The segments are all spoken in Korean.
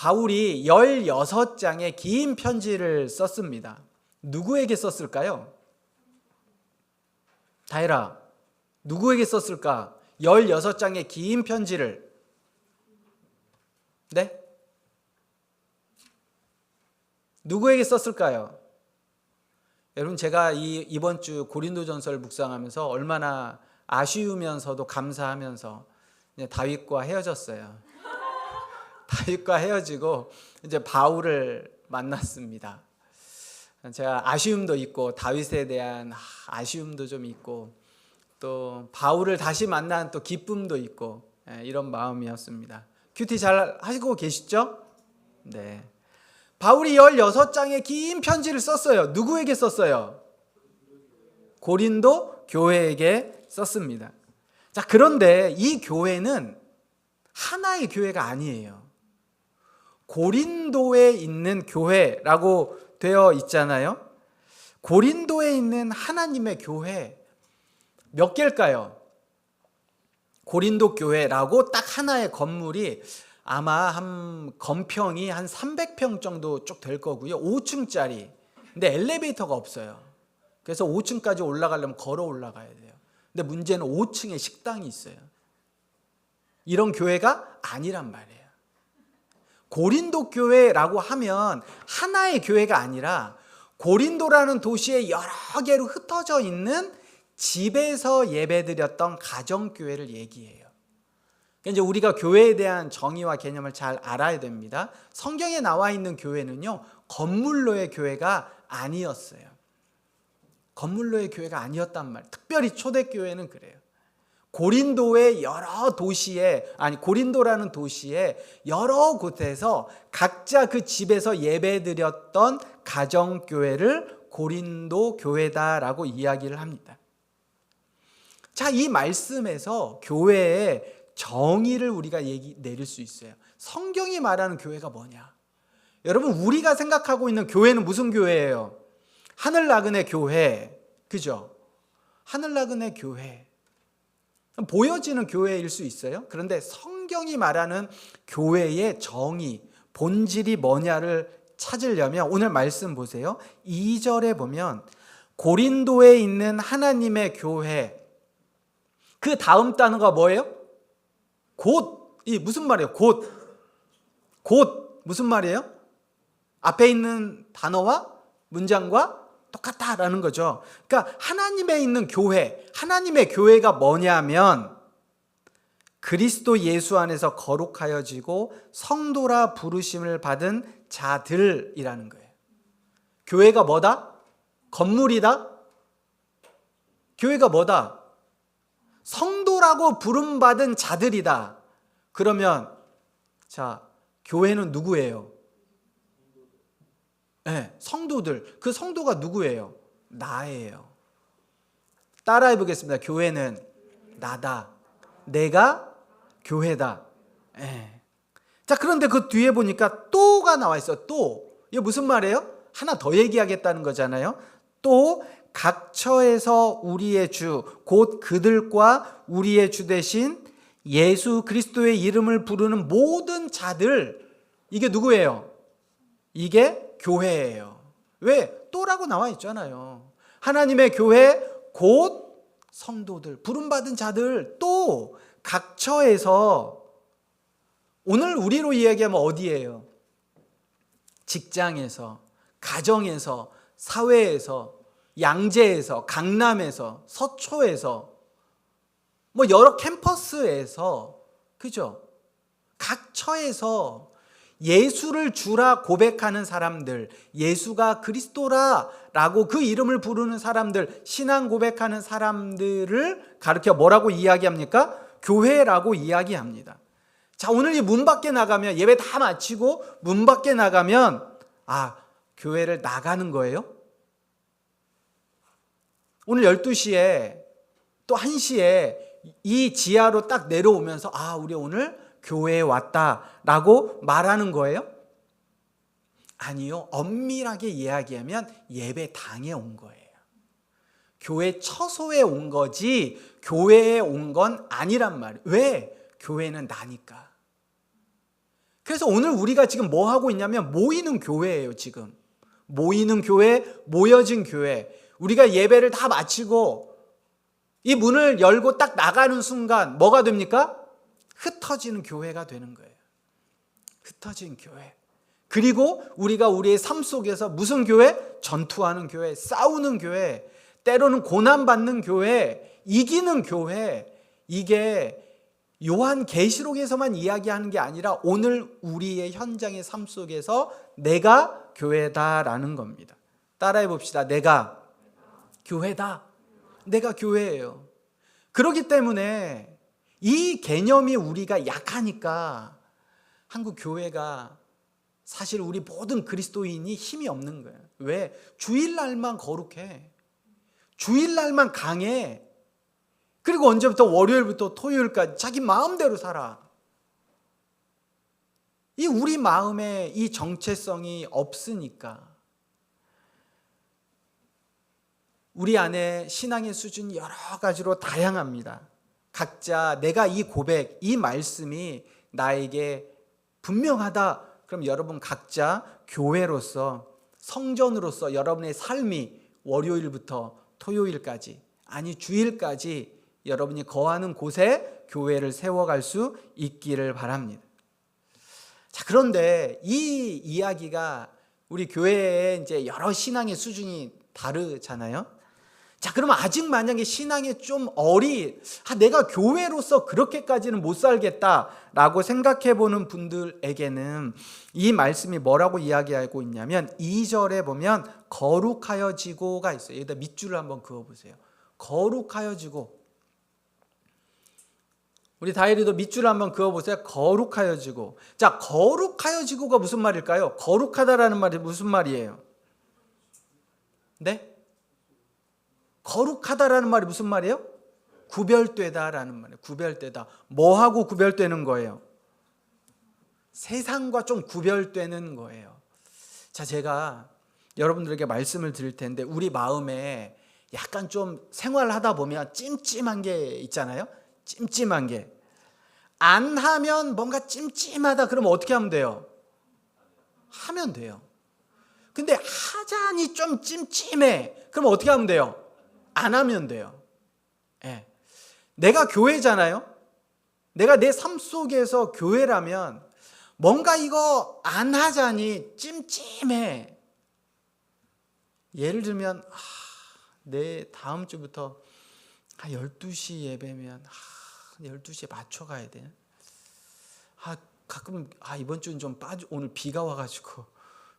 바울이 16장의 긴 편지를 썼습니다. 누구에게 썼을까요? 다혜라, 누구에게 썼을까? 16장의 긴 편지를. 네? 누구에게 썼을까요? 여러분, 제가 이번 주 고린도전서를 묵상하면서 얼마나 아쉬우면서도 감사하면서 다윗과 헤어졌어요. 다윗과 헤어지고 이제 바울을 만났습니다. 제가 아쉬움도 있고 다윗에 대한 아쉬움도 좀 있고 또 바울을 다시 만난 또 기쁨도 있고 이런 마음이었습니다. 큐티 잘 하시고 계시죠? 네. 바울이 16장의 긴 편지를 썼어요. 누구에게 썼어요? 고린도 교회에게 썼습니다. 자, 그런데 이 교회는 하나의 교회가 아니에요. 고린도에 있는 교회라고 되어 있잖아요. 고린도에 있는 하나님의 교회 몇 개일까요? 고린도 교회라고 딱 하나의 건물이 아마 한 건평이 한 300평 정도 쭉 될 거고요. 5층짜리. 근데 엘리베이터가 없어요. 그래서 5층까지 올라가려면 걸어 올라가야 돼요. 근데 문제는 5층에 식당이 있어요. 이런 교회가 아니란 말이에요. 고린도 교회라고 하면 하나의 교회가 아니라 고린도라는 도시에 여러 개로 흩어져 있는 집에서 예배드렸던 가정교회를 얘기해요. 이제 우리가 교회에 대한 정의와 개념을 잘 알아야 됩니다. 성경에 나와 있는 교회는요, 건물로의 교회가 아니었어요. 건물로의 교회가 아니었단 말이에요. 특별히 초대교회는 그래요. 고린도의 여러 도시에, 고린도라는 도시에 여러 곳에서 각자 그 집에서 예배드렸던 가정교회를 고린도 교회다라고 이야기를 합니다. 자, 이 말씀에서 교회의 정의를 우리가 내릴 수 있어요. 성경이 말하는 교회가 뭐냐? 여러분, 우리가 생각하고 있는 교회는 무슨 교회예요? 하늘나그네 교회, 그죠? 하늘나그네 교회. 보여지는 교회일 수 있어요. 그런데 성경이 말하는 교회의 정의, 본질이 뭐냐를 찾으려면 오늘 말씀 보세요. 2절에 보면 고린도에 있는 하나님의 교회, 그 다음 단어가 뭐예요? 곧. 이 무슨 말이에요? 곧. 곧 무슨 말이에요? 앞에 있는 단어와 문장과 똑같다라는 거죠. 그러니까 하나님에 있는 교회, 하나님의 교회가 뭐냐면 그리스도 예수 안에서 거룩하여지고 성도라 부르심을 받은 자들이라는 거예요. 교회가 뭐다? 건물이다? 교회가 뭐다? 성도라고 부름받은 자들이다. 그러면 자, 교회는 누구예요? 네, 성도들. 그 성도가 누구예요? 나예요. 따라해 보겠습니다. 교회는 나다. 내가 교회다. 네. 자, 그런데 그 뒤에 보니까 또가 나와 있어. 또. 이게 무슨 말이에요? 하나 더 얘기하겠다는 거잖아요. 또 각 처에서 우리의 주, 곧 그들과 우리의 주 되신 예수 그리스도의 이름을 부르는 모든 자들, 이게 누구예요? 이게 교회예요. 왜? 또라고 나와 있잖아요. 하나님의 교회, 곧 성도들, 부름받은 자들, 또 각 처에서. 오늘 우리로 이야기하면 어디예요? 직장에서, 가정에서, 사회에서, 양재에서, 강남에서, 서초에서, 뭐 여러 캠퍼스에서, 그죠? 각 처에서 예수를 주라 고백하는 사람들, 예수가 그리스도라 라고 그 이름을 부르는 사람들, 신앙 고백하는 사람들을 가르쳐 뭐라고 이야기합니까? 교회라고 이야기합니다. 자, 오늘 이 문 밖에 나가면, 예배 다 마치고 문 밖에 나가면 교회를 나가는 거예요? 오늘 12시에 또 1시에 이 지하로 딱 내려오면서 우리 오늘 교회에 왔다라고 말하는 거예요? 아니요. 엄밀하게 이야기하면 예배당에 온 거예요. 교회 처소에 온 거지 교회에 온 건 아니란 말이에요. 왜? 교회는 나니까. 그래서 오늘 우리가 지금 뭐 하고 있냐면 모이는 교회예요. 지금 모이는 교회, 모여진 교회. 우리가 예배를 다 마치고 이 문을 열고 딱 나가는 순간 뭐가 됩니까? 흩어지는 교회가 되는 거예요. 흩어진 교회. 그리고 우리가 우리의 삶 속에서 무슨 교회? 전투하는 교회, 싸우는 교회, 때로는 고난받는 교회, 이기는 교회. 이게 요한계시록에서만 이야기하는 게 아니라 오늘 우리의 현장의 삶 속에서 내가 교회다라는 겁니다. 따라해 봅시다. 내가 교회다. 내가 교회예요. 그렇기 때문에 이 개념이 우리가 약하니까 한국 교회가 사실 우리 모든 그리스도인이 힘이 없는 거예요. 왜? 주일날만 거룩해. 주일날만 강해. 그리고 언제부터? 월요일부터 토요일까지 자기 마음대로 살아. 이 우리 마음에 이 정체성이 없으니까 우리 안에 신앙의 수준이 여러 가지로 다양합니다. 각자 내가 이 고백, 이 말씀이 나에게 분명하다. 그럼 여러분 각자 교회로서, 성전으로서 여러분의 삶이 월요일부터 토요일까지, 아니 주일까지 여러분이 거하는 곳에 교회를 세워갈 수 있기를 바랍니다. 자, 그런데 이 이야기가 우리 교회의 이제 여러 신앙의 수준이 다르잖아요. 자, 그러면 아직 만약에 신앙이 좀 내가 교회로서 그렇게까지는 못 살겠다라고 생각해 보는 분들에게는 이 말씀이 뭐라고 이야기하고 있냐면 2절에 보면 거룩하여지고가 있어요. 여기다 밑줄을 한번 그어보세요. 거룩하여지고. 우리 다이리도 밑줄을 한번 그어보세요. 거룩하여지고. 자, 거룩하여지고가 무슨 말일까요? 거룩하다라는 말이 무슨 말이에요? 네? 거룩하다라는 말이 무슨 말이에요? 구별되다라는 말이에요. 구별되다. 뭐하고 구별되는 거예요? 세상과 좀 구별되는 거예요. 자, 제가 여러분들에게 말씀을 드릴 텐데 우리 마음에 약간 좀 생활하다 보면 찜찜한 게 있잖아요. 찜찜한 게. 안 하면 뭔가 찜찜하다 그러면 어떻게 하면 돼요? 하면 돼요. 근데 하자니 좀 찜찜해. 그럼 어떻게 하면 돼요? 안 하면 돼요. 예. 내가 교회잖아요. 내가 내 삶 속에서 교회라면 뭔가 이거 안 하자니 찜찜해. 예를 들면 내 다음 주부터 12시 예배면 12시에 맞춰 가야 돼. 가끔 이번 주는 좀 오늘 비가 와가지고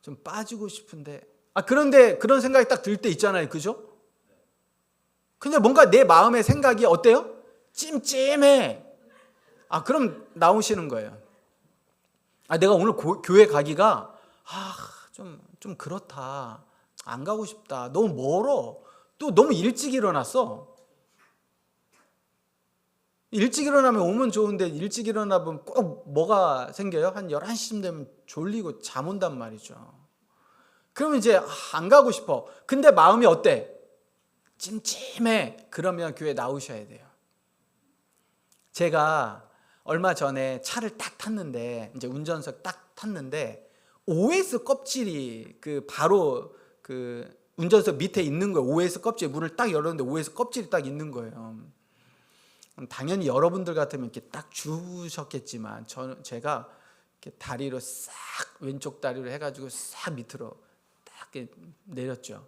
좀 빠지고 싶은데 그런데 그런 생각이 딱 들 때 있잖아요. 그죠? 근데 뭔가 내 마음의 생각이 어때요? 찜찜해. 그럼 나오시는 거예요. 내가 오늘 교회 가기가 좀 그렇다. 안 가고 싶다. 너무 멀어. 또 너무 일찍 일어났어. 일찍 일어나면 오면 좋은데 일찍 일어나면 꼭 뭐가 생겨요? 한 11시쯤 되면 졸리고 잠 온단 말이죠. 그러면 이제 안 가고 싶어. 근데 마음이 어때? 찜찜해. 그러면 교회 나오셔야 돼요. 제가 얼마 전에 차를 딱 탔는데 이제 운전석 딱 탔는데 OS 껍질이 바로 운전석 밑에 있는 거예요. OS 껍질 문을 딱 열었는데 OS 껍질이 딱 있는 거예요. 당연히 여러분들 같으면 이렇게 딱 주셨겠지만 제가 이렇게 다리로 싹 왼쪽 다리로 해가지고 싹 밑으로 딱 내렸죠.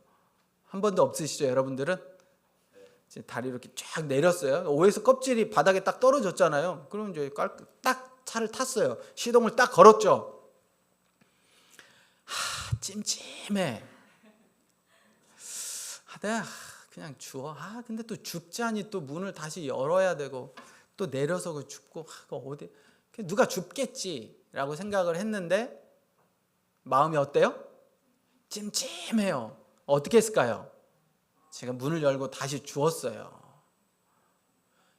한 번도 없으시죠, 여러분들은? 다리로 이렇게 쫙 내렸어요. OS 껍질이 바닥에 딱 떨어졌잖아요. 그럼 이제 딱 차를 탔어요. 시동을 딱 걸었죠. 찜찜해. 내가 그냥 주워. 근데 또 줍자니 또 문을 다시 열어야 되고 또 내려서 줍고 어디 누가 줍겠지라고 생각을 했는데 마음이 어때요? 찜찜해요. 어떻게 했을까요? 제가 문을 열고 다시 주웠어요.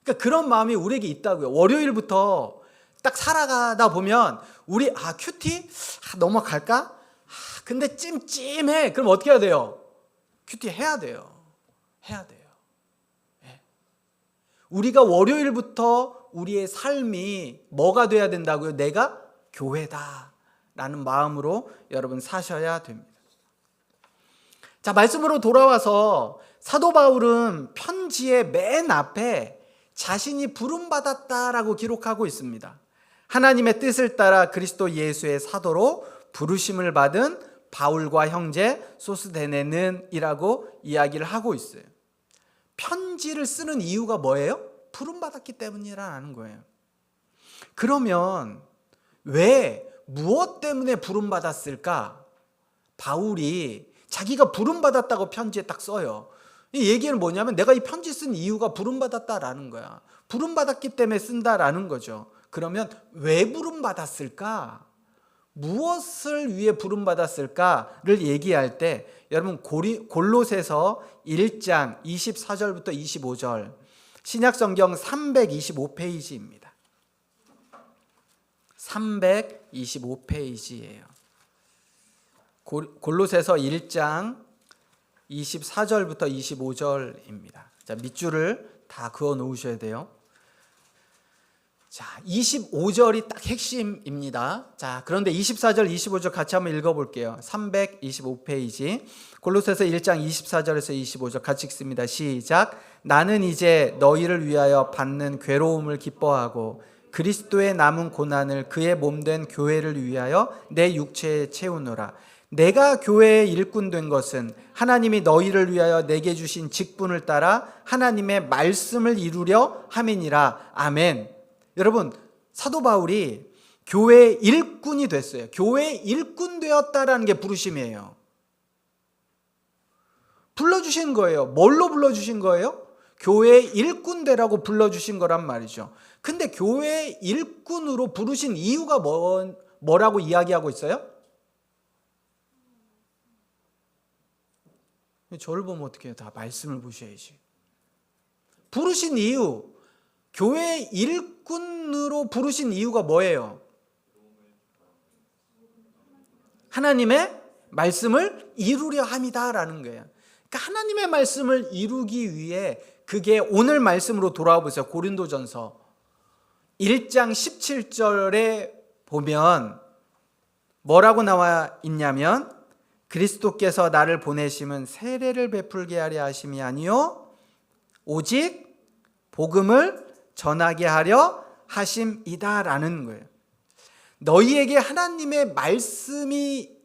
그러니까 그런 마음이 우리에게 있다고요. 월요일부터 딱 살아가다 보면 우리 큐티 넘어갈까? 근데 찜찜해. 그럼 어떻게 해야 돼요? 큐티 해야 돼요. 해야 돼요. 네. 우리가 월요일부터 우리의 삶이 뭐가 돼야 된다고요? 내가 교회다라는 마음으로 여러분 사셔야 됩니다. 자, 말씀으로 돌아와서 사도 바울은 편지의 맨 앞에 자신이 부름받았다라고 기록하고 있습니다. 하나님의 뜻을 따라 그리스도 예수의 사도로 부르심을 받은 바울과 형제 소스데네는이라고 이야기를 하고 있어요. 편지를 쓰는 이유가 뭐예요? 부름받았기 때문이라는 거예요. 그러면 왜, 무엇 때문에 부름받았을까? 바울이 자기가 부름받았다고 편지에 딱 써요. 이 얘기는 뭐냐면 내가 이 편지 쓴 이유가 부름받았다라는 거야. 부름받았기 때문에 쓴다라는 거죠. 그러면 왜 부름받았을까? 무엇을 위해 부름받았을까를 얘기할 때 여러분 골로새서 1장 24절부터 25절 신약성경 325페이지입니다. 325페이지예요. 골로새서 1장 24절부터 25절입니다. 자, 밑줄을 다 그어 놓으셔야 돼요. 자, 25절이 딱 핵심입니다. 자, 그런데 24절, 25절 같이 한번 읽어볼게요. 325페이지 골로새서 1장 24절에서 25절 같이 읽습니다. 시작. 나는 이제 너희를 위하여 받는 괴로움을 기뻐하고 그리스도의 남은 고난을 그의 몸된 교회를 위하여 내 육체에 채우노라. 내가 교회의 일꾼 된 것은 하나님이 너희를 위하여 내게 주신 직분을 따라 하나님의 말씀을 이루려 함이니라. 아멘. 여러분, 사도 바울이 교회의 일꾼이 됐어요. 교회의 일꾼 되었다라는 게 부르심이에요. 불러주신 거예요. 뭘로 불러주신 거예요? 교회의 일꾼 되라고 불러주신 거란 말이죠. 근데 교회의 일꾼으로 부르신 이유가 뭐라고 이야기하고 있어요? 저를 보면 어떻게 해요? 다 말씀을 보셔야지. 부르신 이유, 교회의 일꾼으로 부르신 이유가 뭐예요? 하나님의 말씀을 이루려 함이다라는 거예요. 그러니까 하나님의 말씀을 이루기 위해, 그게 오늘 말씀으로 돌아와 보세요. 고린도전서 1장 17절에 보면 뭐라고 나와 있냐면 그리스도께서 나를 보내심은 세례를 베풀게 하려 하심이 아니요 오직 복음을 전하게 하려 하심이다라는 거예요. 너희에게 하나님의 말씀이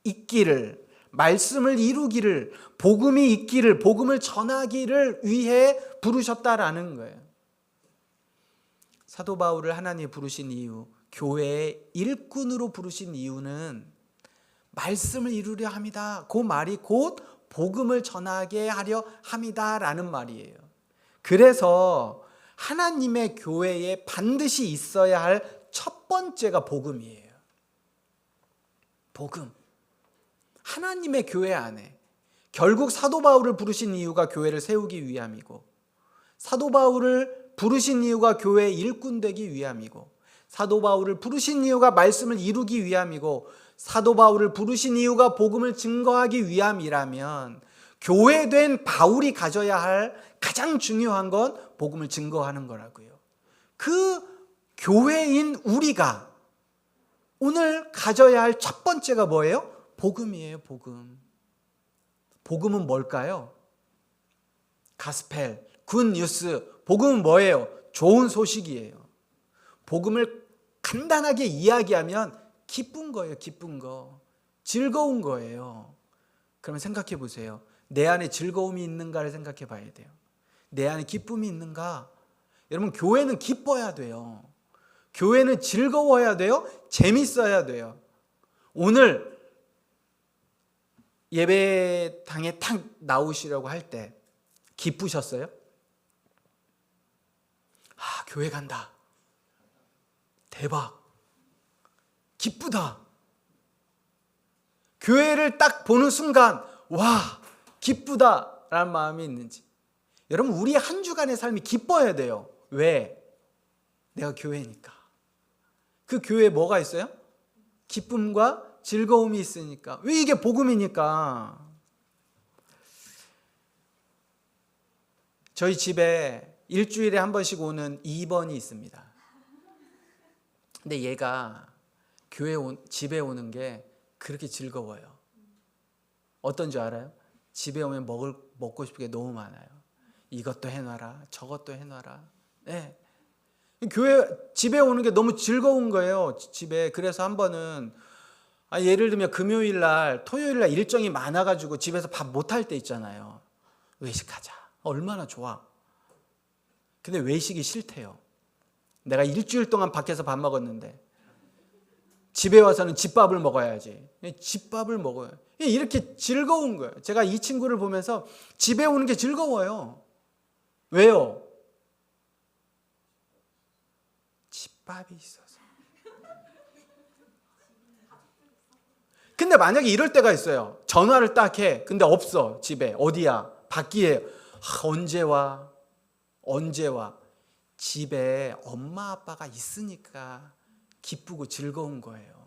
있기를, 말씀을 이루기를, 복음이 있기를, 복음을 전하기를 위해 부르셨다라는 거예요. 사도 바울을 하나님이 부르신 이유, 교회의 일꾼으로 부르신 이유는 말씀을 이루려 함이다. 그 말이 곧 복음을 전하게 하려 함이다라는 말이에요. 그래서 하나님의 교회에 반드시 있어야 할 첫 번째가 복음이에요. 복음. 하나님의 교회 안에 결국 사도 바울을 부르신 이유가 교회를 세우기 위함이고, 사도 바울을 부르신 이유가 교회의 일꾼 되기 위함이고, 사도 바울을 부르신 이유가 말씀을 이루기 위함이고, 사도 바울을 부르신 이유가 복음을 증거하기 위함이라면 교회된 바울이 가져야 할 가장 중요한 건 복음을 증거하는 거라고요. 그 교회인 우리가 오늘 가져야 할 첫 번째가 뭐예요? 복음이에요. 복음. 복음은 뭘까요? 가스펠, 굿뉴스. 복음은 뭐예요? 좋은 소식이에요. 복음을 간단하게 이야기하면 기쁜 거예요. 기쁜 거. 즐거운 거예요. 그러면 생각해 보세요. 내 안에 즐거움이 있는가를 생각해 봐야 돼요. 내 안에 기쁨이 있는가? 여러분, 교회는 기뻐야 돼요. 교회는 즐거워야 돼요. 재밌어야 돼요. 오늘 예배당에 탁 나오시려고 할 때 기쁘셨어요? 아, 교회 간다. 대박. 기쁘다. 교회를 딱 보는 순간 와, 기쁘다라는 마음이 있는지. 여러분, 우리 한 주간의 삶이 기뻐야 돼요. 왜? 내가 교회니까. 그 교회에 뭐가 있어요? 기쁨과 즐거움이 있으니까. 왜? 이게 복음이니까. 저희 집에 일주일에 한 번씩 오는 2번이 있습니다. 근데 얘가 집에 오는 게 그렇게 즐거워요. 어떤 줄 알아요? 집에 오면 먹고 싶은 게 너무 많아요. 이것도 해놔라, 저것도 해놔라. 네. 집에 오는 게 너무 즐거운 거예요. 집에. 그래서 한 번은 예를 들면 금요일 날, 토요일 날 일정이 많아가지고 집에서 밥 못할 때 있잖아요. 외식하자. 얼마나 좋아. 근데 외식이 싫대요. 내가 일주일 동안 밖에서 밥 먹었는데 집에 와서는 집밥을 먹어야지. 집밥을 먹어요. 이렇게 즐거운 거예요. 제가 이 친구를 보면서 집에 오는 게 즐거워요. 왜요? 집밥이 있어서. 근데 만약에 이럴 때가 있어요. 전화를 딱 해. 근데 없어. 집에. 어디야? 밖이에요. 언제 와? 언제 와? 집에 엄마 아빠가 있으니까 기쁘고 즐거운 거예요.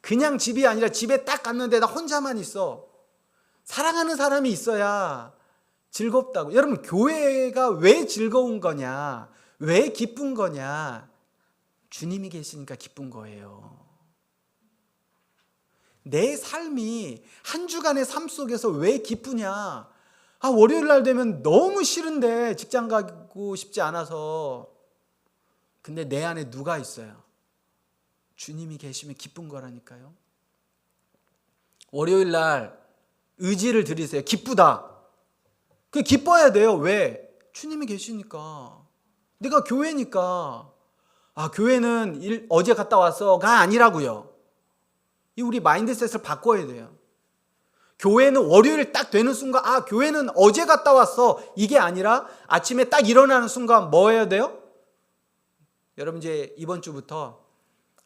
그냥 집이 아니라 집에 딱 갔는데 나 혼자만 있어. 사랑하는 사람이 있어야 즐겁다고. 여러분, 교회가 왜 즐거운 거냐? 왜 기쁜 거냐? 주님이 계시니까 기쁜 거예요. 내 삶이 한 주간의 삶 속에서 왜 기쁘냐? 월요일 날 되면 너무 싫은데 직장 가고 싶지 않아서. 근데 내 안에 누가 있어요? 주님이 계시면 기쁜 거라니까요. 월요일 날 의지를 들이세요. 기쁘다. 그 기뻐야 돼요. 왜? 주님이 계시니까. 내가 교회니까. 교회는 어제 갔다 왔어가 아니라고요. 우리 마인드셋을 바꿔야 돼요. 교회는 월요일 딱 되는 순간 교회는 어제 갔다 왔어 이게 아니라 아침에 딱 일어나는 순간 뭐 해야 돼요? 여러분, 이제 이번 주부터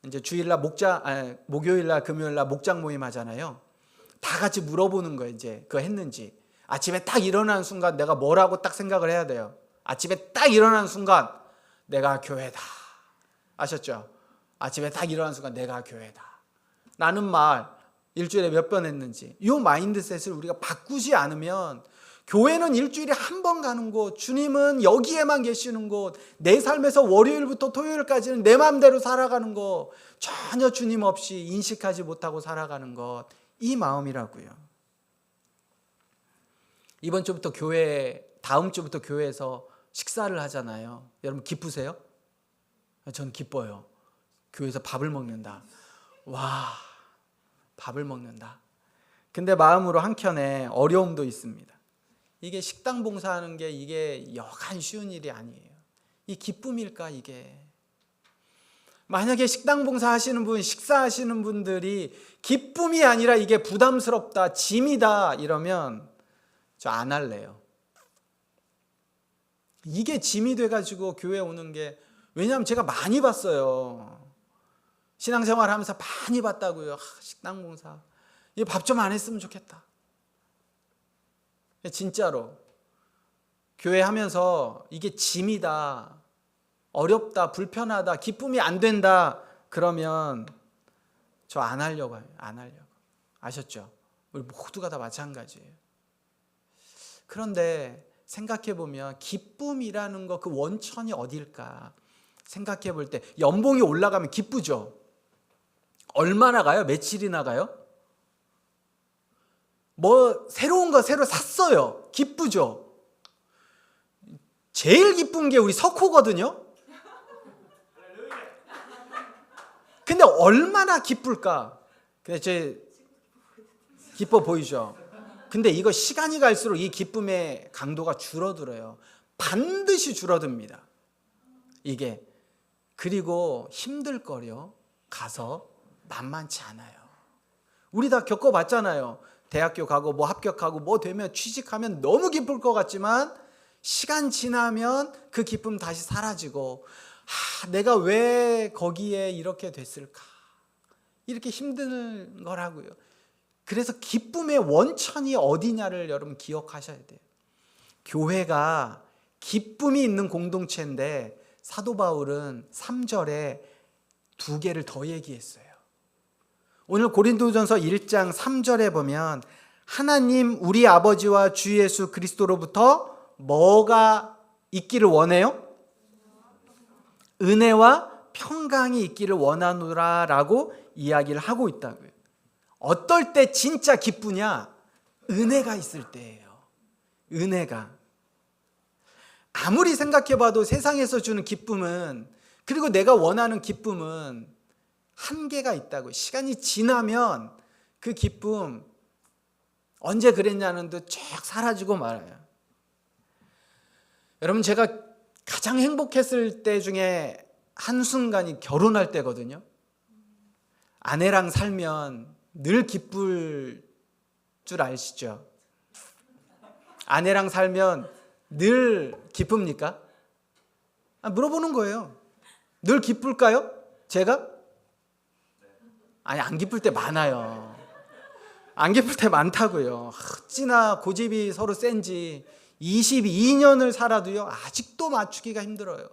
이제 주일날 목요일날 금요일날 목장 모임 하잖아요. 다 같이 물어보는 거예요. 이제 그거 했는지. 아침에 딱 일어나는 순간 내가 뭐라고 딱 생각을 해야 돼요. 아침에 딱 일어나는 순간 내가 교회다. 아셨죠? 아침에 딱 일어나는 순간 내가 교회다. 라는 말 일주일에 몇 번 했는지. 이 마인드셋을 우리가 바꾸지 않으면 교회는 일주일에 한 번 가는 곳, 주님은 여기에만 계시는 곳, 내 삶에서 월요일부터 토요일까지는 내 마음대로 살아가는 것, 전혀 주님 없이 인식하지 못하고 살아가는 것, 이 마음이라고요. 이번 주부터 다음 주부터 교회에서 식사를 하잖아요. 여러분 기쁘세요? 저는 기뻐요. 교회에서 밥을 먹는다. 와, 밥을 먹는다. 근데 마음으로 한켠에 어려움도 있습니다. 이게 식당 봉사하는 게 이게 여간 쉬운 일이 아니에요. 이 기쁨일까 이게? 만약에 식당 봉사하시는 분, 식사하시는 분들이 기쁨이 아니라 이게 부담스럽다, 짐이다 이러면 저 안 할래요. 이게 짐이 돼가지고 교회 오는 게, 왜냐하면 제가 많이 봤어요. 신앙생활 하면서 많이 봤다고요. 식당 봉사. 밥 좀 안 했으면 좋겠다. 진짜로. 교회 하면서 이게 짐이다, 어렵다, 불편하다, 기쁨이 안 된다 그러면 저 안 하려고 해요. 안 하려고. 아셨죠? 우리 모두가 다 마찬가지예요. 그런데 생각해보면 기쁨이라는 거 그 원천이 어딜까 생각해 볼 때 연봉이 올라가면 기쁘죠. 얼마나 가요? 며칠이나 가요? 새로운 거 새로 샀어요. 기쁘죠. 제일 기쁜 게 우리 석호거든요. 근데 얼마나 기쁠까? 근데 기뻐 보이죠? 근데 이거 시간이 갈수록 이 기쁨의 강도가 줄어들어요. 반드시 줄어듭니다. 이게. 그리고 힘들 거려. 가서 만만치 않아요. 우리 다 겪어봤잖아요. 대학교 가고 합격하고 되면 취직하면 너무 기쁠 것 같지만 시간 지나면 그 기쁨 다시 사라지고 내가 왜 거기에 이렇게 됐을까? 이렇게 힘든 거라고요. 그래서 기쁨의 원천이 어디냐를 여러분 기억하셔야 돼요. 교회가 기쁨이 있는 공동체인데 사도 바울은 3절에 2개를 더 얘기했어요. 오늘 고린도전서 1장 3절에 보면 하나님 우리 아버지와 주 예수 그리스도로부터 뭐가 있기를 원해요? 은혜와 평강이 있기를 원하노라라고 이야기를 하고 있다고요. 어떨 때 진짜 기쁘냐? 은혜가 있을 때예요. 은혜가. 아무리 생각해봐도 세상에서 주는 기쁨은, 그리고 내가 원하는 기쁨은 한계가 있다고. 시간이 지나면 그 기쁨 언제 그랬냐는 듯 쫙 사라지고 말아요. 여러분, 제가 가장 행복했을 때 중에 한순간이 결혼할 때거든요. 아내랑 살면 늘 기쁠 줄 아시죠? 아내랑 살면 늘 기쁩니까? 물어보는 거예요. 늘 기쁠까요? 제가? 아니, 안 기쁠 때 많아요. 안 기쁠 때 많다고요. 어찌나 고집이 서로 센지 22년을 살아도요, 아직도 맞추기가 힘들어요.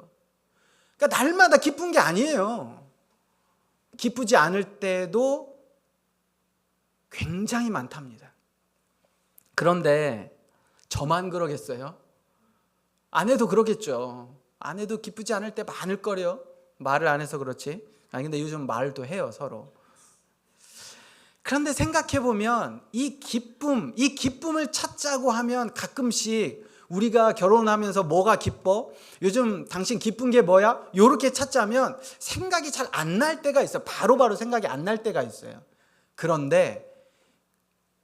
그러니까 날마다 기쁜 게 아니에요. 기쁘지 않을 때도 굉장히 많답니다. 그런데 저만 그러겠어요? 아내도 그러겠죠. 아내도 기쁘지 않을 때 많을 거려. 말을 안 해서 그렇지. 근데 요즘 말도 해요, 서로. 그런데 생각해보면 이 기쁨을 찾자고 하면 가끔씩 우리가 결혼하면서 뭐가 기뻐? 요즘 당신 기쁜 게 뭐야? 요렇게 찾자면 생각이 잘 안 날 때가 있어요. 바로바로 생각이 안 날 때가 있어요. 그런데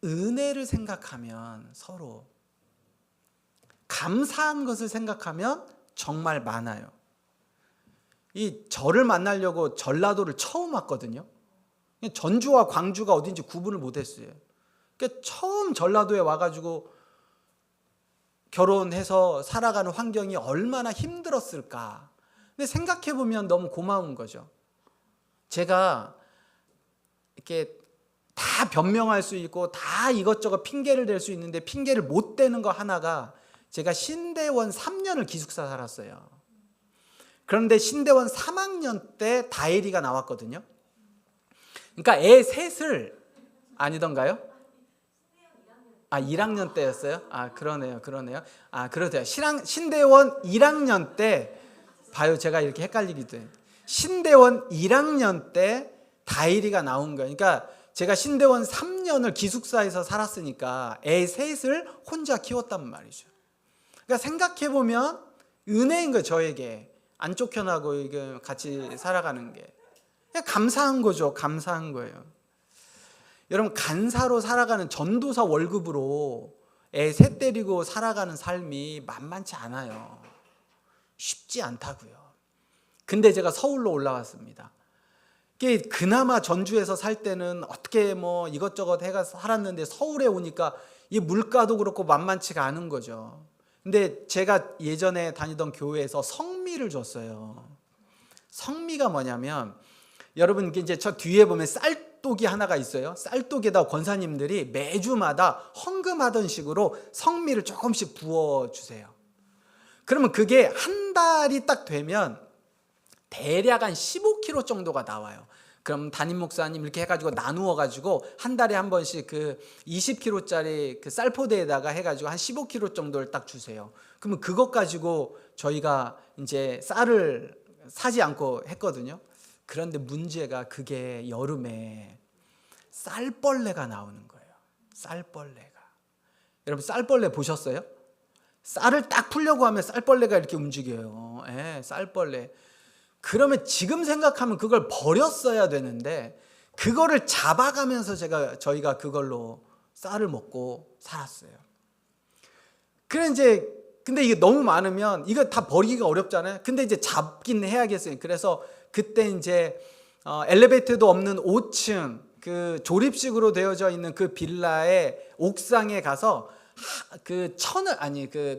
은혜를 생각하면, 서로 감사한 것을 생각하면 정말 많아요. 이 저를 만나려고 전라도를 처음 왔거든요. 전주와 광주가 어딘지 구분을 못했어요. 그러니까 처음 전라도에 와가지고 결혼해서 살아가는 환경이 얼마나 힘들었을까. 근데 생각해보면 너무 고마운 거죠. 제가 이렇게 다 변명할 수 있고 다 이것저것 핑계를 댈 수 있는데 핑계를 못 대는 거 하나가, 제가 신대원 3년을 기숙사 살았어요. 그런데 신대원 3학년 때 다혜리가 나왔거든요. 그러니까 애 셋을, 아니던가요? 1학년 때였어요? 그러네요. 그러세요. 신대원 1학년 때, 봐요, 제가 이렇게 헷갈리기도 해요. 신대원 1학년 때 다혜리가 나온 거예요. 그러니까 제가 신대원 3년을 기숙사에서 살았으니까 애 셋을 혼자 키웠단 말이죠. 그러니까 생각해보면 은혜인 거예요, 저에게. 안 쫓겨나고 이게 같이 살아가는 게. 그냥 감사한 거죠. 감사한 거예요. 여러분, 간사로 살아가는 전도사 월급으로 애 셋 데리고 살아가는 삶이 만만치 않아요. 쉽지 않다고요. 근데 제가 서울로 올라왔습니다. 그나마 전주에서 살 때는 어떻게 뭐 이것저것 해가 살았는데 서울에 오니까 이 물가도 그렇고 만만치가 않은 거죠. 근데 제가 예전에 다니던 교회에서 성미를 줬어요. 성미가 뭐냐면, 여러분 이제 저 뒤에 보면 쌀독이 하나가 있어요. 쌀독에다 권사님들이 매주마다 헌금하던 식으로 성미를 조금씩 부어주세요. 그러면 그게 한 달이 딱 되면 대략 한 15kg 정도가 나와요. 그럼 담임 목사님 이렇게 해가지고 나누어 가지고 한 달에 한 번씩 그 20kg짜리 그 쌀포대에다가 해가지고 한 15kg 정도를 딱 주세요. 그러면 그것 가지고 저희가 이제 쌀을 사지 않고 했거든요. 그런데 문제가, 그게 여름에 쌀벌레가 나오는 거예요. 쌀벌레가. 여러분, 쌀벌레 보셨어요? 쌀을 딱 풀려고 하면 쌀벌레가 이렇게 움직여요. 쌀벌레. 그러면 지금 생각하면 그걸 버렸어야 되는데 그거를 잡아가면서 저희가 그걸로 쌀을 먹고 살았어요. 근데 이게 너무 많으면 이거 다 버리기가 어렵잖아요. 근데 이제 잡긴 해야겠어요. 그래서 그때 이제 엘리베이터도 없는 5층 그 조립식으로 되어져 있는 그 빌라의 옥상에 가서 그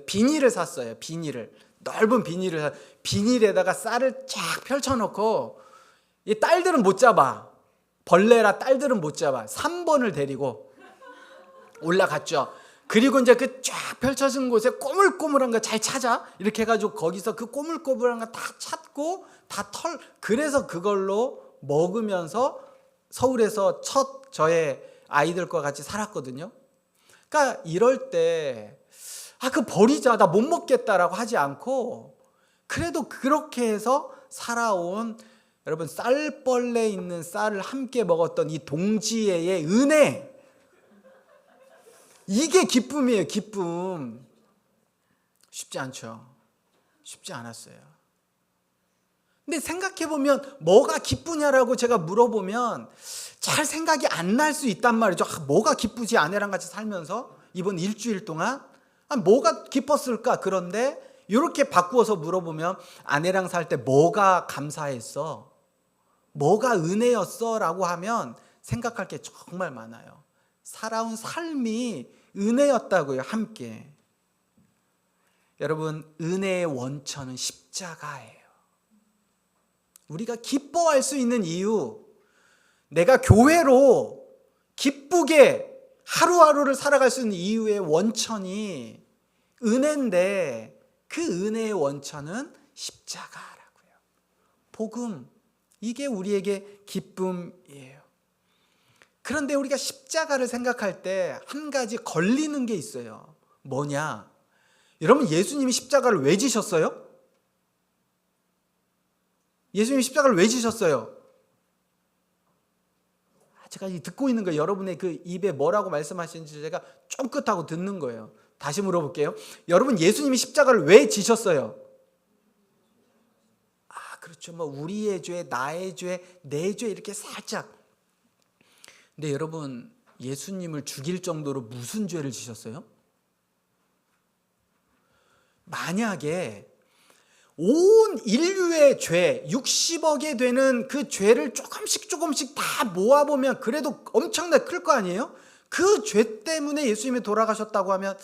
비닐을 샀어요. 넓은 비닐에다가 쌀을 쫙 펼쳐놓고, 이 딸들은 못 잡아. 벌레라 딸들은 못 잡아. 3번을 데리고 올라갔죠. 그리고 이제 그 쫙 펼쳐진 곳에 꼬물꼬물한 거 잘 찾아. 이렇게 해가지고 거기서 그 꼬물꼬물한 거 다 찾고 그래서 그걸로 먹으면서 서울에서 첫 저의 아이들과 같이 살았거든요. 그러니까 이럴 때 그 버리자, 나 못 먹겠다라고 하지 않고, 그래도 그렇게 해서 살아온 여러분, 쌀벌레 있는 쌀을 함께 먹었던 이 동지애의 은혜, 이게 기쁨이에요. 기쁨. 쉽지 않죠. 쉽지 않았어요. 근데 생각해보면 뭐가 기쁘냐라고 제가 물어보면 잘 생각이 안 날 수 있단 말이죠. 뭐가 기쁘지, 아내랑 같이 살면서 이번 일주일 동안 뭐가 기뻤을까. 그런데 이렇게 바꾸어서 물어보면 아내랑 살 때 뭐가 감사했어, 뭐가 은혜였어 라고 하면 생각할 게 정말 많아요. 살아온 삶이 은혜였다고요. 함께. 여러분, 은혜의 원천은 십자가예요. 우리가 기뻐할 수 있는 이유, 내가 교회로 기쁘게 하루하루를 살아갈 수 있는 이유의 원천이 은혜인데, 그 은혜의 원천은 십자가라고요. 복음, 이게 우리에게 기쁨이에요. 그런데 우리가 십자가를 생각할 때 한 가지 걸리는 게 있어요. 뭐냐? 여러분, 예수님이 십자가를 왜 지셨어요? 예수님이 십자가를 왜 지셨어요? 제가 듣고 있는 거예요. 여러분의 그 입에 뭐라고 말씀하시는지 제가 쫑긋하고 듣는 거예요. 다시 물어볼게요. 여러분, 예수님이 십자가를 왜 지셨어요? 그렇죠. 우리의 죄, 나의 죄, 내 죄, 이렇게 살짝. 근데 여러분, 예수님을 죽일 정도로 무슨 죄를 지셨어요? 만약에 온 인류의 죄, 60억에 되는 그 죄를 조금씩 다 모아보면 그래도 엄청나게 클 거 아니에요? 그 죄 때문에 예수님이 돌아가셨다고 하면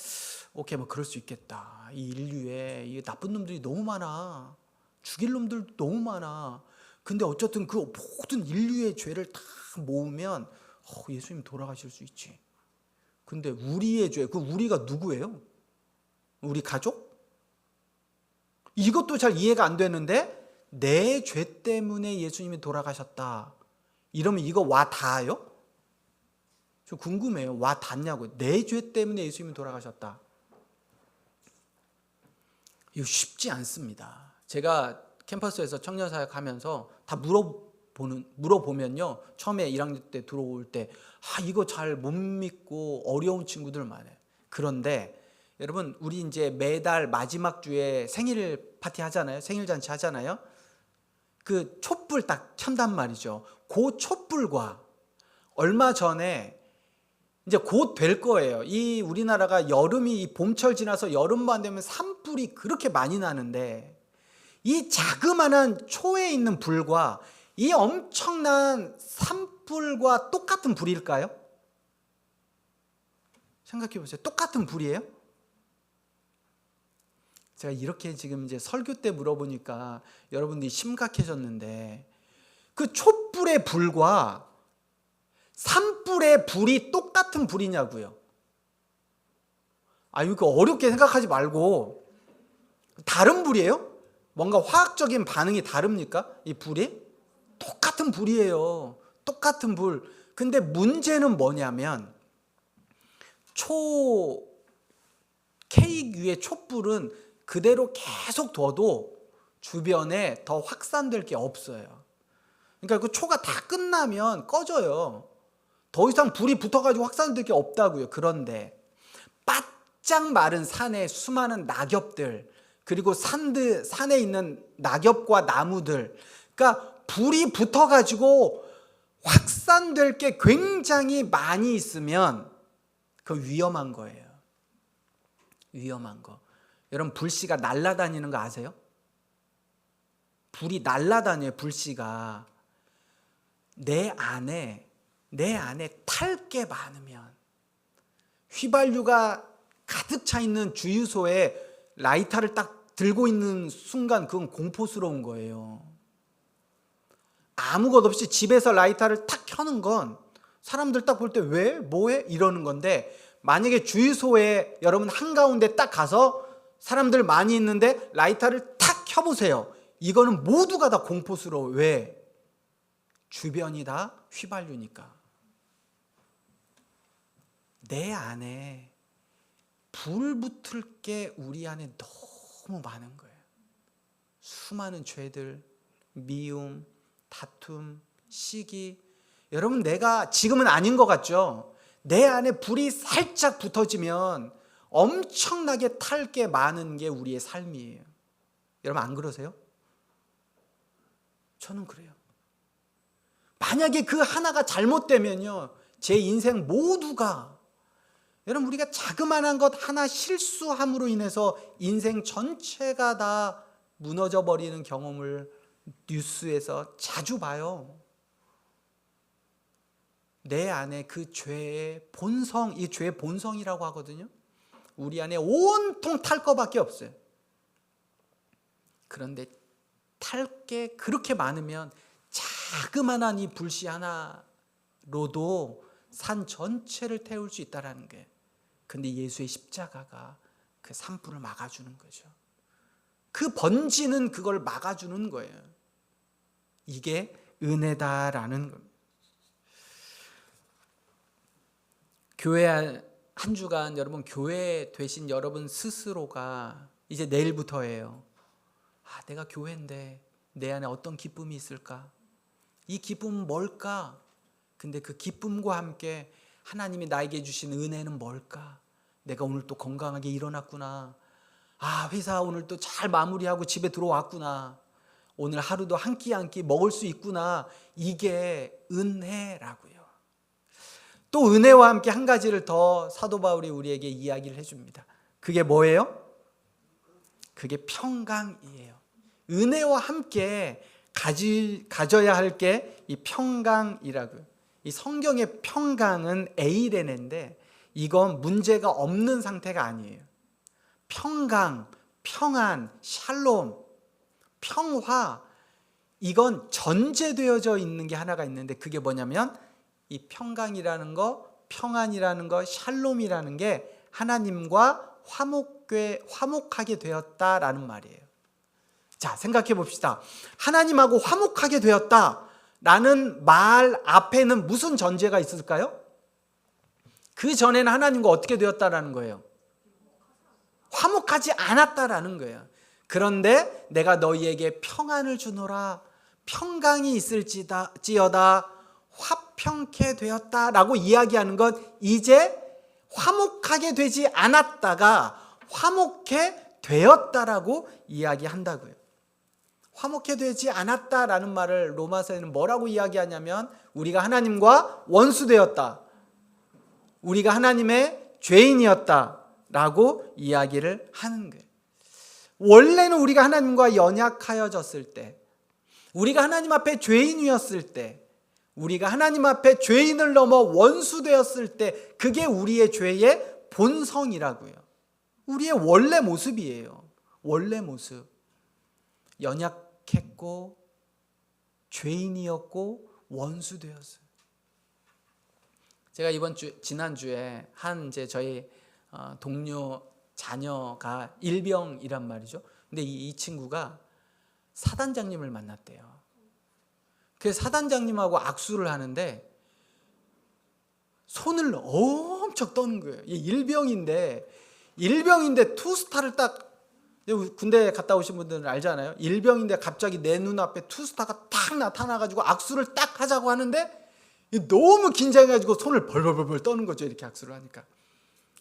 오케이, 그럴 수 있겠다. 이 인류에 이 나쁜 놈들이 너무 많아. 죽일 놈들도 너무 많아. 근데 어쨌든 그 모든 인류의 죄를 다 모으면 예수님 돌아가실 수 있지. 근데 우리의 죄, 그 우리가 누구예요? 우리 가족? 이것도 잘 이해가 안 되는데 내 죄 때문에 예수님이 돌아가셨다. 이러면 이거 와 닿아요? 저 궁금해요. 와 닿냐고요. 내 죄 때문에 예수님이 돌아가셨다. 이거 쉽지 않습니다. 제가 캠퍼스에서 청년사역 하면서 다 물어보면요. 처음에 1학년 때 들어올 때 이거 잘 못 믿고 어려운 친구들 많아요. 그런데 여러분, 우리 이제 매달 마지막 주에 생일 파티 하잖아요. 생일 잔치 하잖아요. 그 촛불 딱 켠단 말이죠. 그 촛불과 얼마 전에 이제 곧 될 거예요. 이 우리나라가 여름이 이 봄철 지나서 여름만 되면 산불이 그렇게 많이 나는데 이 자그마한 초에 있는 불과 이 엄청난 산불과 똑같은 불일까요? 생각해 보세요. 똑같은 불이에요? 제가 이렇게 지금 이제 설교 때 물어보니까 여러분들이 심각해졌는데 그 촛불의 불과 산불의 불이 똑같은 불이냐고요. 이거 어렵게 생각하지 말고 다른 불이에요? 뭔가 화학적인 반응이 다릅니까? 이 불이? 똑같은 불이에요. 똑같은 불. 근데 문제는 뭐냐면 케이크 위에 촛불은 그대로 계속 둬도 주변에 더 확산될 게 없어요. 그러니까 그 초가 다 끝나면 꺼져요. 더 이상 불이 붙어가지고 확산될 게 없다고요. 그런데 바짝 마른 산에 수많은 낙엽들, 그리고 산에 있는 낙엽과 나무들, 그러니까 불이 붙어가지고 확산될 게 굉장히 많이 있으면 그 위험한 거예요. 위험한 거. 여러분, 불씨가 날아다니는 거 아세요? 불이 날아다녀요. 불씨가 내 안에 탈 게 많으면, 휘발유가 가득 차 있는 주유소에 라이터를 딱 들고 있는 순간 그건 공포스러운 거예요. 아무것 없이 집에서 라이터를 탁 켜는 건 사람들 딱 볼 때 왜? 뭐해? 이러는 건데, 만약에 주유소에 여러분 한가운데 딱 가서 사람들 많이 있는데 라이터를 탁 켜보세요. 이거는 모두가 다 공포스러워. 왜? 주변이 다 휘발유니까. 내 안에 불 붙을 게 우리 안에 너무 많은 거예요. 수많은 죄들, 미움, 다툼, 시기. 여러분, 내가 지금은 아닌 것 같죠? 내 안에 불이 살짝 붙어지면 엄청나게 탈 게 많은 게 우리의 삶이에요. 여러분, 안 그러세요? 저는 그래요. 만약에 그 하나가 잘못되면요, 제 인생 모두가, 여러분, 우리가 자그마한 것 하나 실수함으로 인해서 인생 전체가 다 무너져 버리는 경험을 뉴스에서 자주 봐요. 내 안에 그 죄의 본성, 이 죄의 본성이라고 하거든요. 우리 안에 온통 탈 거밖에 없어요. 그런데 탈 게 그렇게 많으면 자그마한 이 불씨 하나로도 산 전체를 태울 수 있다는 거예요. 근데 예수의 십자가가 그 산불을 막아주는 거죠. 그 번지는 그걸 막아주는 거예요. 이게 은혜다라는 겁니다. 교회 한 주간 여러분, 교회 되신 여러분 스스로가 이제 내일부터예요. 내가 교회인데 내 안에 어떤 기쁨이 있을까? 이 기쁨은 뭘까? 근데 그 기쁨과 함께 하나님이 나에게 주신 은혜는 뭘까? 내가 오늘 또 건강하게 일어났구나. 회사 오늘 또 잘 마무리하고 집에 들어왔구나. 오늘 하루도 한 끼 한 끼 먹을 수 있구나. 이게 은혜라고요. 또 은혜와 함께 한 가지를 더 사도 바울이 우리에게 이야기를 해줍니다. 그게 뭐예요? 그게 평강이에요. 은혜와 함께 가져야 할 게 이 평강이라고요. 이 성경의 평강은 에이레네인데 이건 문제가 없는 상태가 아니에요. 평강, 평안, 샬롬, 평화, 이건 전제되어져 있는 게 하나가 있는데 그게 뭐냐면 이 평강이라는 거, 평안이라는 거, 샬롬이라는 게 하나님과 화목하게 되었다라는 말이에요. 자, 생각해 봅시다. 하나님하고 화목하게 되었다라는 말 앞에는 무슨 전제가 있을까요? 그 전에는 하나님과 어떻게 되었다라는 거예요? 화목하지 않았다라는 거예요. 그런데 내가 너희에게 평안을 주노라, 평강이 있을지어다, 화평케 되었다라고 이야기하는 건 이제 화목하게 되지 않았다가 화목해 되었다라고 이야기한다고요. 화목해 되지 않았다라는 말을 로마서에는 뭐라고 이야기하냐면 우리가 하나님과 원수되었다, 우리가 하나님의 죄인이었다라고 이야기를 하는 거예요. 원래는 우리가 하나님과 연약하여졌을 때, 우리가 하나님 앞에 죄인이었을 때, 우리가 하나님 앞에 죄인을 넘어 원수되었을 때 그게 우리의 죄의 본성이라고요. 우리의 원래 모습이에요. 원래 모습. 연약했고 죄인이었고 원수되었어요. 제가 지난주에 저희 동료 자녀가 일병이란 말이죠. 근데 이 친구가 사단장님을 만났대요. 그 사단장님하고 악수를 하는데 손을 엄청 떠는 거예요. 일병인데 투스타를 딱, 군대 갔다 오신 분들은 알잖아요. 일병인데 갑자기 내 눈앞에 투스타가 딱 나타나가지고 악수를 딱 하자고 하는데 너무 긴장해가지고 손을 벌벌벌 떠는 거죠. 이렇게 악수를 하니까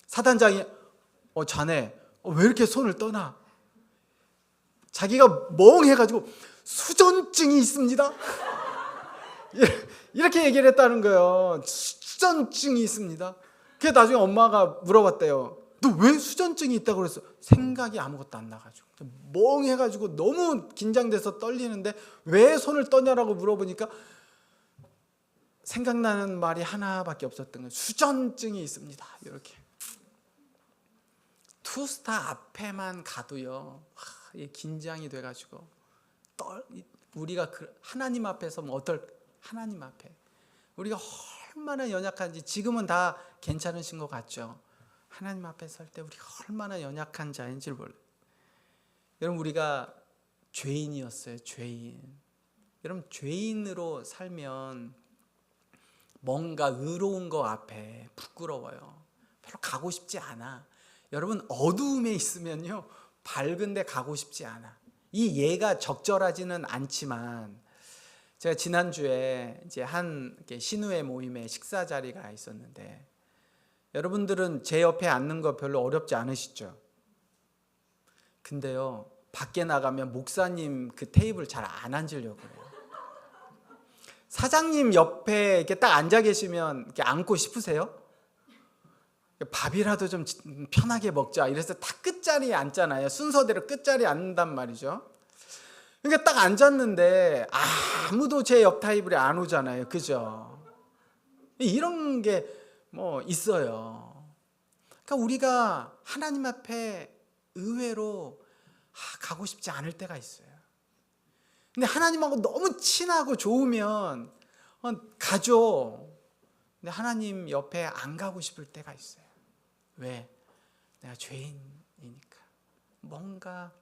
사단장이 자네 왜 이렇게 손을 떠나? 자기가 멍해가지고 수전증이 있습니다. 이렇게 얘기를 했다는 거예요. 수전증이 있습니다. 그게 나중에 엄마가 물어봤대요. 너 왜 수전증이 있다고 그랬어? 생각이 아무것도 안 나가지고 멍해가지고 너무 긴장돼서 떨리는데 왜 손을 떠냐라고 물어보니까 생각나는 말이 하나밖에 없었던 거예요. 수전증이 있습니다. 이렇게 투스타 앞에만 가도요, 긴장이 돼가지고 우리가 하나님 앞에서 하나님 앞에 우리가 얼마나 연약한지 지금은 다 괜찮으신 것 같죠. 하나님 앞에 설 때 우리가 얼마나 연약한 자인지를 몰라요. 여러분, 우리가 죄인이었어요. 죄인. 여러분, 죄인으로 살면 뭔가 의로운 거 앞에 부끄러워요. 별로 가고 싶지 않아. 여러분, 어두움에 있으면요 밝은 데 가고 싶지 않아. 이 예가 적절하지는 않지만 제가 지난주에 이제 한 신우회 모임에 식사 자리가 있었는데, 여러분들은 제 옆에 앉는 거 별로 어렵지 않으시죠? 근데요, 밖에 나가면 목사님 그 테이블 잘 안 앉으려고 해요. 사장님 옆에 이렇게 딱 앉아 계시면 이렇게 앉고 싶으세요? 밥이라도 좀 편하게 먹자 이래서 다 끝자리에 앉잖아요. 순서대로 끝자리에 앉는단 말이죠. 그러니까 딱 앉았는데 아무도 제 옆 테이블에 안 오잖아요. 그죠? 이런 게 뭐 있어요. 그러니까 우리가 하나님 앞에 의외로 가고 싶지 않을 때가 있어요. 근데 하나님하고 너무 친하고 좋으면 가죠. 근데 하나님 옆에 안 가고 싶을 때가 있어요. 왜? 내가 죄인이니까. 뭔가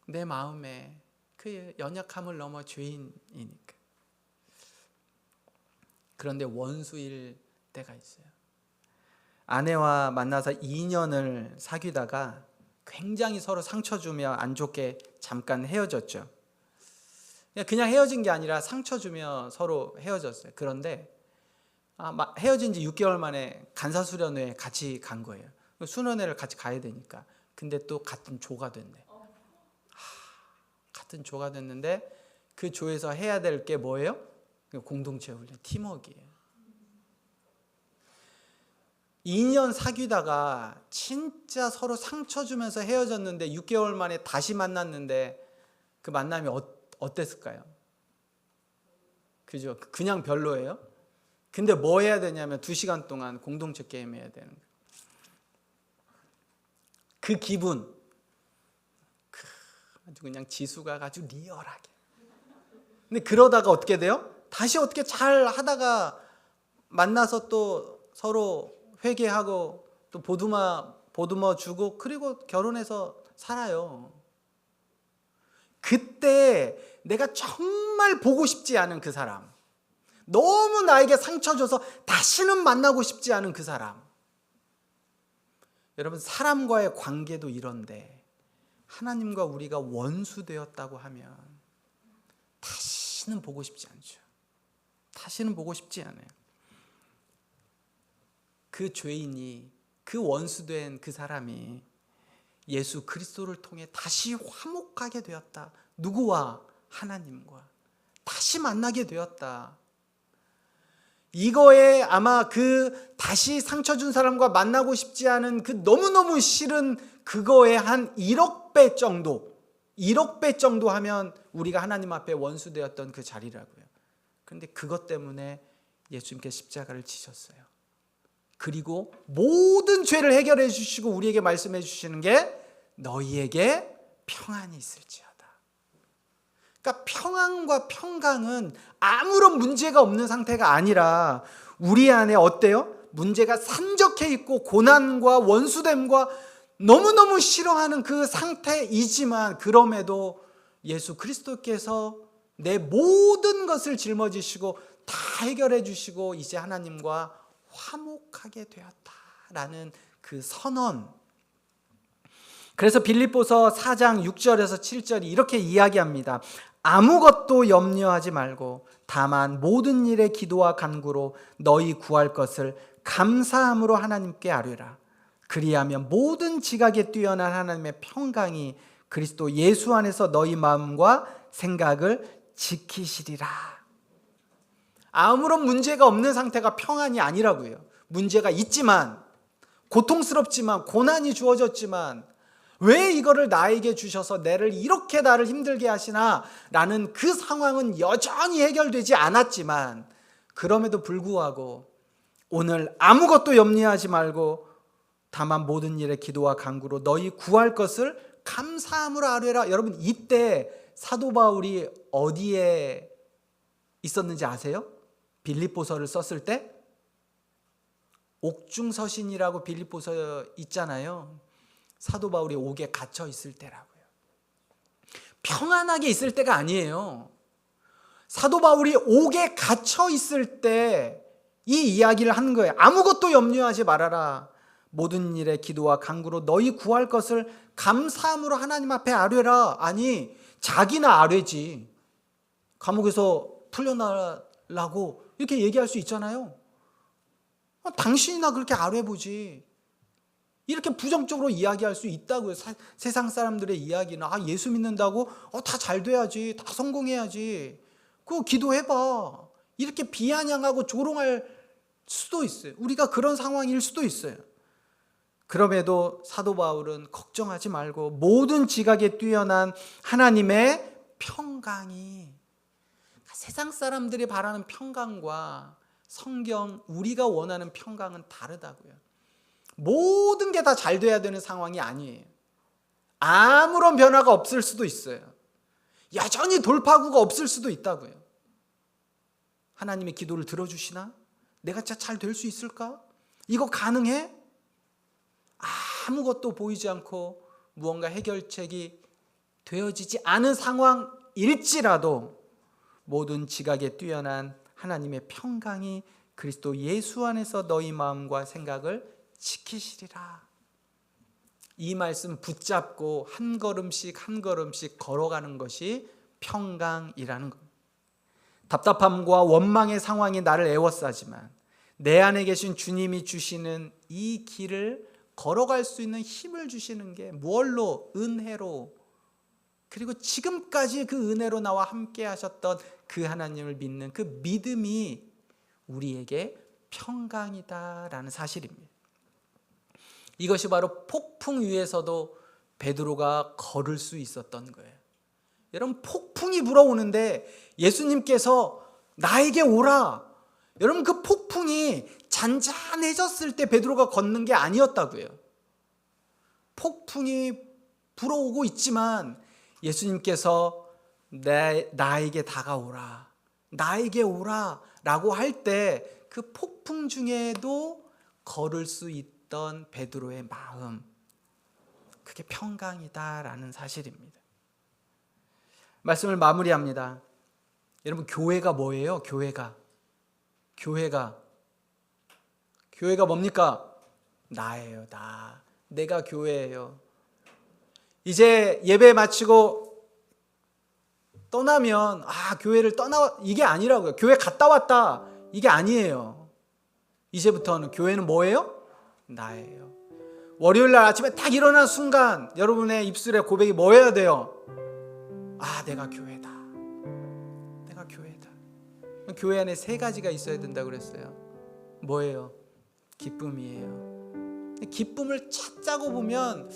내 마음에 그 연약함을 넘어 죄인이니까. 그런데 원수일 때가 있어요. 아내와 만나서 2년을 사귀다가 굉장히 서로 상처 주며 안 좋게 잠깐 헤어졌죠. 그냥 헤어진 게 아니라 상처 주며 서로 헤어졌어요. 그런데 헤어진 지 6개월 만에 간사수련회 같이 간 거예요. 수련회를 같이 가야 되니까. 근데 또 같은 조가 됐네. 같은 조가 됐는데 그 조에서 해야 될 게 뭐예요? 공동체 훈련, 팀워크예요. 2년 사귀다가 진짜 서로 상처 주면서 헤어졌는데 6개월 만에 다시 만났는데 그 만남이 어땠을까요? 그죠? 그냥 별로예요? 근데 뭐 해야 되냐면 2시간 동안 공동체 게임 해야 되는 거예요. 그 기분, 아주 그냥 지수가 아주 리얼하게. 근데 그러다가 어떻게 돼요? 다시 어떻게 잘 하다가 만나서 또 서로 회개하고 또 보듬어 주고 그리고 결혼해서 살아요. 그때 내가 정말 보고 싶지 않은 그 사람, 너무 나에게 상처 줘서 다시는 만나고 싶지 않은 그 사람. 여러분, 사람과의 관계도 이런데 하나님과 우리가 원수 되었다고 하면 다시는 보고 싶지 않죠. 다시는 보고 싶지 않아요. 그 죄인이, 그 원수된 그 사람이 예수 그리스도를 통해 다시 화목하게 되었다. 누구와? 하나님과 다시 만나게 되었다. 이거에 아마 그 다시 상처 준 사람과 만나고 싶지 않은 그 너무너무 싫은 그거에 한 1억 배 정도, 1억 배 정도 하면 우리가 하나님 앞에 원수 되었던 그 자리라고요. 그런데 그것 때문에 예수님께서 십자가를 지셨어요. 그리고 모든 죄를 해결해 주시고 우리에게 말씀해 주시는 게 너희에게 평안이 있을지어다. 그러니까 평안과 평강은 아무런 문제가 없는 상태가 아니라 우리 안에 어때요? 문제가 산적해 있고 고난과 원수됨과 너무너무 싫어하는 그 상태이지만 그럼에도 예수 그리스도께서 내 모든 것을 짊어지시고 다 해결해 주시고 이제 하나님과 화목하게 되었다라는 그 선언. 그래서 빌립보서 4장 6절에서 7절이 이렇게 이야기합니다. 아무것도 염려하지 말고 다만 모든 일에 기도와 간구로 너희 구할 것을 감사함으로 하나님께 아뢰라. 그리하면 모든 지각에 뛰어난 하나님의 평강이 그리스도 예수 안에서 너희 마음과 생각을 지키시리라. 아무런 문제가 없는 상태가 평안이 아니라고요. 문제가 있지만, 고통스럽지만, 고난이 주어졌지만 왜 이거를 나에게 주셔서 나를 힘들게 하시나 라는 그 상황은 여전히 해결되지 않았지만 그럼에도 불구하고 오늘 아무것도 염려하지 말고 다만 모든 일에 기도와 간구로 너희 구할 것을 감사함으로 아뢰라. 여러분, 이때 사도 바울이 어디에 있었는지 아세요? 빌립보서를 썼을 때 옥중서신이라고 빌립보서 있잖아요. 사도 바울이 옥에 갇혀 있을 때라고요. 평안하게 있을 때가 아니에요. 사도 바울이 옥에 갇혀 있을 때 이 이야기를 하는 거예요. 아무것도 염려하지 말아라. 모든 일에 기도와 간구로 너희 구할 것을 감사함으로 하나님 앞에 아뢰라. 아니, 자기나 아뢰지. 감옥에서 풀려나라고 이렇게 얘기할 수 있잖아요. 당신이나 그렇게 아뢰보지. 이렇게 부정적으로 이야기할 수 있다고요. 세상 사람들의 이야기는 예수 믿는다고 다 잘 돼야지, 다 성공해야지, 그거 기도해봐, 이렇게 비아냥하고 조롱할 수도 있어요. 우리가 그런 상황일 수도 있어요. 그럼에도 사도 바울은 걱정하지 말고 모든 지각에 뛰어난 하나님의 평강이, 세상 사람들이 바라는 평강과 성경, 우리가 원하는 평강은 다르다고요. 모든 게 다 잘 돼야 되는 상황이 아니에요. 아무런 변화가 없을 수도 있어요. 여전히 돌파구가 없을 수도 있다고요. 하나님의 기도를 들어주시나? 내가 진짜 잘 될 수 있을까? 이거 가능해? 아무것도 보이지 않고 무언가 해결책이 되어지지 않은 상황일지라도 모든 지각에 뛰어난 하나님의 평강이 그리스도 예수 안에서 너희 마음과 생각을 지키시리라. 이 말씀 붙잡고 한 걸음씩 한 걸음씩 걸어가는 것이 평강이라는 겁니다. 답답함과 원망의 상황이 나를 애워싸지만 내 안에 계신 주님이 주시는 이 길을 걸어갈 수 있는 힘을 주시는 게 무얼로? 은혜로. 그리고 지금까지 그 은혜로 나와 함께 하셨던 그 하나님을 믿는 그 믿음이 우리에게 평강이다라는 사실입니다. 이것이 바로 폭풍 위에서도 베드로가 걸을 수 있었던 거예요. 여러분, 폭풍이 불어오는데 예수님께서 나에게 오라. 여러분, 그 폭풍이 잔잔해졌을 때 베드로가 걷는 게 아니었다고요. 폭풍이 불어오고 있지만 예수님께서 나에게 다가오라, 나에게 오라 라고 할 때 그 폭풍 중에도 걸을 수 있던 베드로의 마음, 그게 평강이다라는 사실입니다. 말씀을 마무리합니다. 여러분, 교회가 뭐예요? 교회가 뭡니까? 나예요. 내가 교회예요. 이제 예배 마치고 떠나면 교회를 이게 아니라고요. 교회 갔다 왔다, 이게 아니에요. 이제부터는 교회는 뭐예요? 나예요. 월요일 날 아침에 딱 일어난 순간 여러분의 입술에 고백이 뭐여야 돼요? 내가 교회다. 내가 교회다. 교회 안에 세 가지가 있어야 된다고 그랬어요. 뭐예요? 기쁨이에요. 기쁨을 찾자고 보면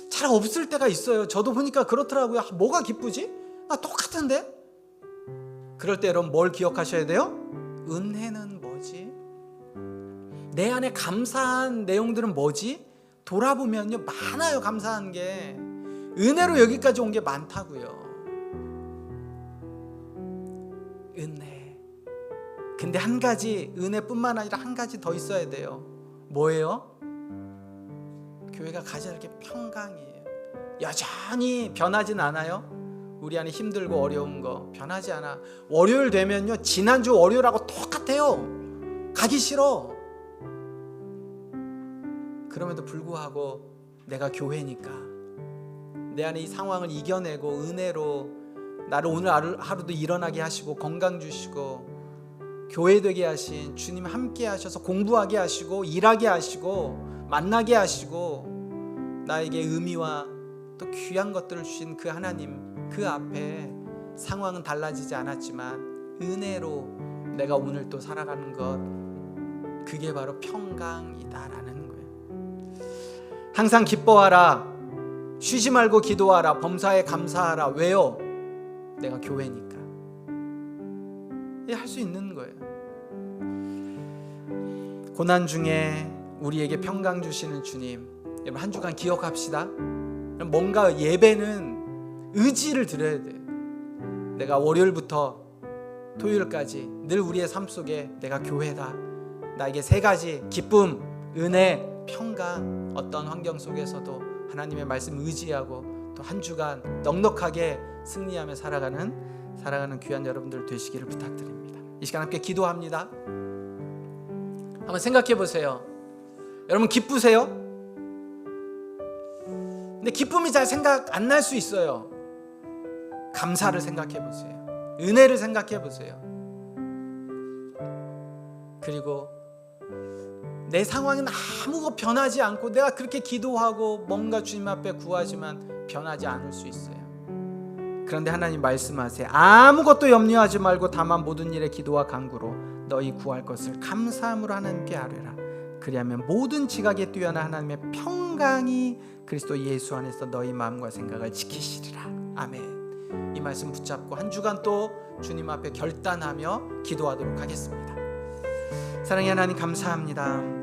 잘 없을 때가 있어요. 저도 보니까 그렇더라고요. 뭐가 기쁘지? 똑같은데? 그럴 때 여러분 뭘 기억하셔야 돼요? 은혜는 뭐지? 내 안에 감사한 내용들은 뭐지? 돌아보면요, 많아요. 감사한 게 은혜로 여기까지 온 게 많다고요. 은혜. 근데 한 가지, 은혜뿐만 아니라 한 가지 더 있어야 돼요. 뭐예요? 교회가 가져야 할 게 평강이에요. 여전히 변하진 않아요. 우리 안에 힘들고 어려운 거 변하지 않아. 월요일 되면요, 지난주 월요일하고 똑같아요. 가기 싫어. 그럼에도 불구하고 내가 교회니까 내 안에 이 상황을 이겨내고 은혜로 나를 오늘 하루도 일어나게 하시고 건강 주시고 교회 되게 하신 주님 함께 하셔서 공부하게 하시고 일하게 하시고 만나게 하시고 나에게 의미와 또 귀한 것들을 주신 그 하나님, 그 앞에 상황은 달라지지 않았지만 은혜로 내가 오늘 또 살아가는 것, 그게 바로 평강이다라는 거예요. 항상 기뻐하라, 쉬지 말고 기도하라, 범사에 감사하라. 왜요? 내가 교회니까. 할 수 있는 거예요. 고난 중에 우리에게 평강 주시는 주님, 여러분 한 주간 기억합시다. 뭔가 예배는 의지를 드려야 돼요. 내가 월요일부터 토요일까지 늘 우리의 삶 속에 내가 교회다. 나에게 세 가지, 기쁨, 은혜, 평강, 어떤 환경 속에서도 하나님의 말씀 의지하고 또 한 주간 넉넉하게 승리하며 살아가는 귀한 여러분들 되시기를 부탁드립니다. 이 시간 함께 기도합니다. 한번 생각해 보세요. 여러분 기쁘세요? 근데 기쁨이 잘 생각 안 날 수 있어요. 감사를 생각해 보세요. 은혜를 생각해 보세요. 그리고 내 상황은 아무것도 변하지 않고 내가 그렇게 기도하고 뭔가 주님 앞에 구하지만 변하지 않을 수 있어요. 그런데 하나님 말씀하세요. 아무것도 염려하지 말고 다만 모든 일에 기도와 간구로 너희 구할 것을 감사함으로 하나님께 아뢰라. 그리하면 모든 지각에 뛰어난 하나님의 평강이 그리스도 예수 안에서 너희 마음과 생각을 지키시리라. 아멘. 이 말씀 붙잡고 한 주간 또 주님 앞에 결단하며 기도하도록 하겠습니다. 사랑의 하나님 감사합니다.